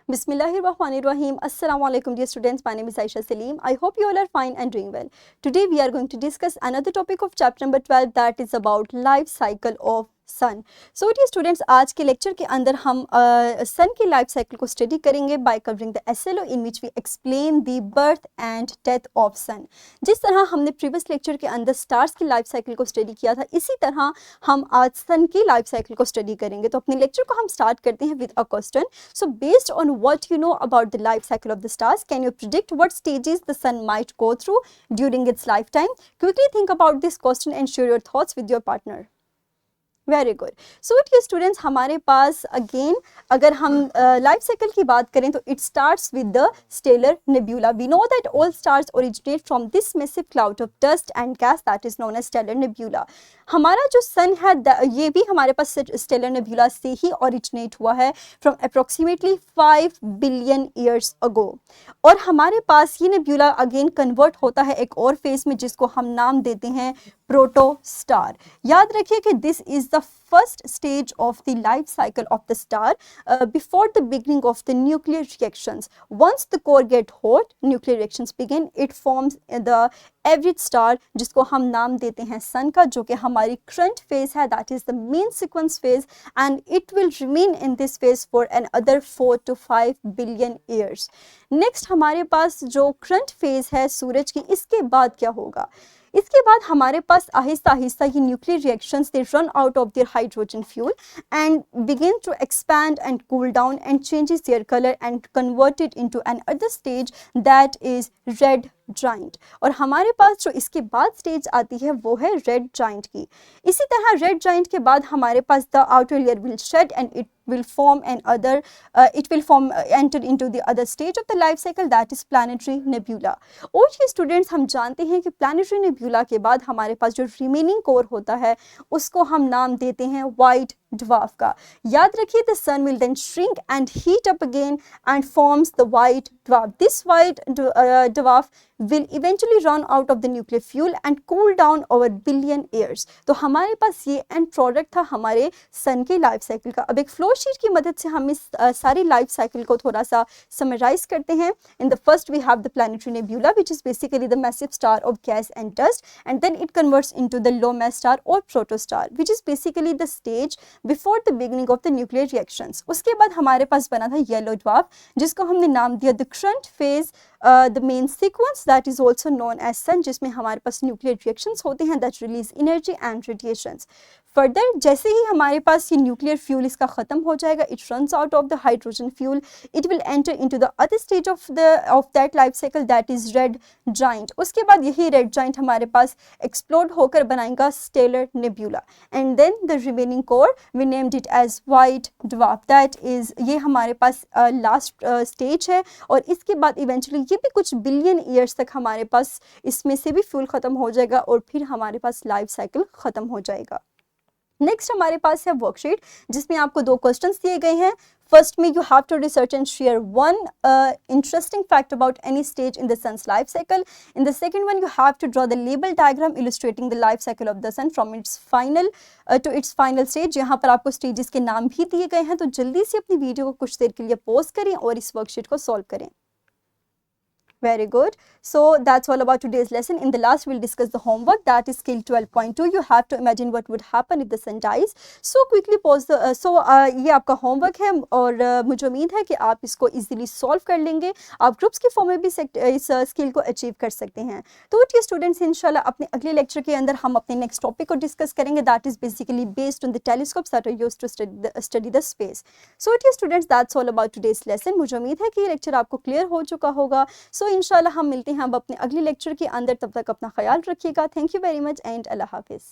Bismillahirrahmanirrahim. Assalamu alaikum dear students. My name is Aisha Salim. I hope you all are fine and doing well. Today we are going to discuss another topic of chapter number 12 that is about life cycle of sun. So dear students, आज के lecture के अंदर हम sun की life cycle को study करेंगे by covering the SLO in which we explain the birth and death of sun. जिस तरह हमने प्रीवियस लेक्चर के अंदर स्टार्स की लाइफ साइकिल को स्टडी किया था, इसी तरह हम आज सन की लाइफ साइकिल को स्टडी करेंगे. तो अपने लेक्चर को हम स्टार्ट करते हैं with a question. So based on what you know about the life cycle of the stars, can you predict what stages the sun might go through during its lifetime? Quickly think about this question and share your thoughts with your partner. Very good. So dear students, हमारे पास again अगर हम life cycle की बात करें तो it starts with the stellar nebula. We know that all stars originate from this massive cloud of dust and gas that is known as stellar nebula. हमारा जो सन है ये भी हमारे पास स्टेलर नेब्यूला से ही ओरिजिनेट हुआ है from approximately 5 billion years ago. और हमारे पास ये नेब्यूला अगेन कन्वर्ट होता है एक और फेज में जिसको हम नाम देते हैं प्रोटोस्टार. याद रखिए कि this is the first stage of the life cycle of the star before the beginning of the nuclear reactions. Once the core get hot, nuclear reactions begin. It forms the average star जिसको हम नाम देते हैं सन का, जो कि हमारी current phase है, that is the main sequence phase, and it will remain in this phase for another 4 to 5 billion years. Next हमारे पास जो current phase है सूरज की, इसके बाद क्या होगा? इसके बाद हमारे पास आहिस्ता आहिस्ता ये nuclear reactions they run out of their hydrogen fuel and begin to expand and cool down and changes their colour and converted into an other stage that is red giant. और हमारे पास जो इसके बाद स्टेज आती है वो है red giant की. इसी तरह रेड जाइंट के बाद हमारे पास the outer layer will shed and it will form enter into the other stage of the life cycle that is planetary nebula. और ये स्टूडेंट्स हम जानते हैं कि planetary nebula के बाद हमारे पास जो remaining core होता है उसको हम नाम देते हैं white dwarf का. याद रखिए the sun will then shrink and heat up again and forms the white dwarf. This white dwarf will eventually run out of the nuclear fuel and cool down over billion years. तो हमारे पास ये end product था हमारे सन के life cycle का. अब एक flow sheet की मदद से हम इस सारी लाइफ साइकिल को थोड़ा सा समराइज करते हैं. In the first we have the planetary nebula which is basically the massive star of gas and dust and then it converts into the low mass star और protostar which is basically the stage before the beginning of the nuclear reactions. उसके बाद हमारे पास बना था yellow dwarf जिसको हमने नाम दिया the current phase the main sequence that is also known as sun, जिसमें हमारे पास न्यूक्लियर रिएक्शंस होते हैं that release energy and radiations. Further जैसे ही हमारे पास ये न्यूक्लियर फ्यूल इसका ख़त्म हो जाएगा, it runs out of the hydrogen fuel, it will enter into the other stage of that life cycle that is red giant. उसके बाद यही रेड जाइंट हमारे पास एक्सप्लोड होकर बनाएगा stellar nebula and then the remaining core we named it as white dwarf. That is ये हमारे पास last stage है और इसके बाद इवेंचुअली ये भी कुछ बिलियन ईयर्स तक हमारे पास इसमें से भी फ्यूल ख़त्म हो जाएगा और फिर हमारे पास लाइफ साइकिल ख़त्म हो जाएगा. नेक्स्ट हमारे पास है वर्कशीट जिसमें आपको 2 क्वेश्चंस दिए गए हैं. फर्स्ट में you have to research and share one interesting fact about any stage in the sun's life cycle. In the second one you have to draw the label diagram illustrating the life cycle of the sun from its final to its final stage. यहाँ पर आपको stages के नाम भी दिए गए हैं, तो जल्दी से अपनी वीडियो को कुछ देर के लिए पॉज करें और इस वर्कशीट को सॉल्व करें. Very good. So that's all about today's lesson. In the last we'll discuss the homework that is skill 12.2. You have to imagine what would happen if the sun dies. So quickly pause the ये आपका homework है और मुझे उम्मीद है कि आप इसको easily solve कर लेंगे. आप ग्रुप्स के फॉर्म में भी इस स्किल को अचीव कर सकते हैं. तो ये स्टूडेंट्स इंशाल्लाह अपने अगले लेक्चर के अंदर हम अपने नेक्स्ट टॉपिक को डिस्कस करेंगे that is basically based on the telescopes that are used to study the space. So ये students that's all about today's lesson. मुझे उम्मीद है कि ये लेक्चर आपको क्लियर हो चुका होगा. सो इंशाल्लाह हम मिलते हैं अब अपने अगले लेक्चर के अंदर. तब तक अपना ख्याल रखिएगा. Thank you very much and अल्लाह हाफिज़.